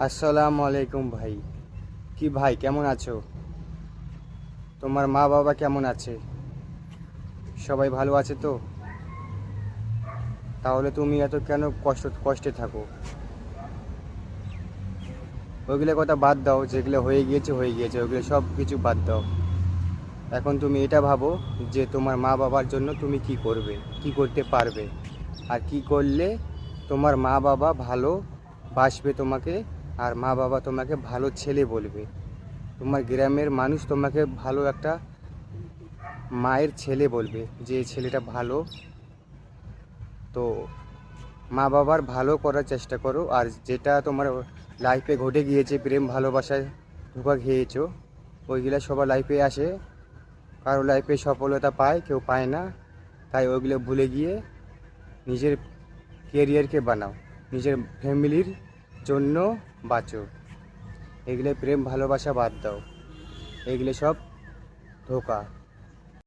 আসসালামু আলাইকুম ভাই। কি ভাই, কেমন আছো? তোমার মা বাবা কেমন আছে? সবাই ভালো আছে তো? তাহলে তুমি এত কেন কষ্টে থাকো? ওইগুলো কথা বাদ দাও, যেগুলো হয়ে গিয়েছে হয়ে গিয়েছে, ওইগুলো সব কিছু বাদ দাও। এখন তুমি এটা ভাবো যে তোমার মা বাবার জন্য তুমি কি করবে, কি করতে পারবে, আর কি করলে তোমার মা বাবা ভালো বাসবে তোমাকে, আর মা বাবা তোমাকে ভালো ছেলে বলবে। তোমার গ্রামের মানুষ তোমাকে ভালো একটা মায়ের ছেলে বলবে, যে ছেলেটা ভালো। তো মা বাবার ভালো করার চেষ্টা করো। আর যেটা তোমার লাইফে ঘটে গিয়েছে, প্রেম ভালোবাসায় ধোঁকা খেয়েছো, ওইগুলো সবার লাইফে আসে। কারো লাইফে সফলতা পায়, কেউ পায় না। তাই ওইগুলো ভুলে গিয়ে নিজের কেরিয়ারকে বানাও, নিজের ফ্যামিলির জন্য বাঁচো। এগুলো প্রেম ভালোবাসা বাদ দাও, এগুলো সব ধোঁকা।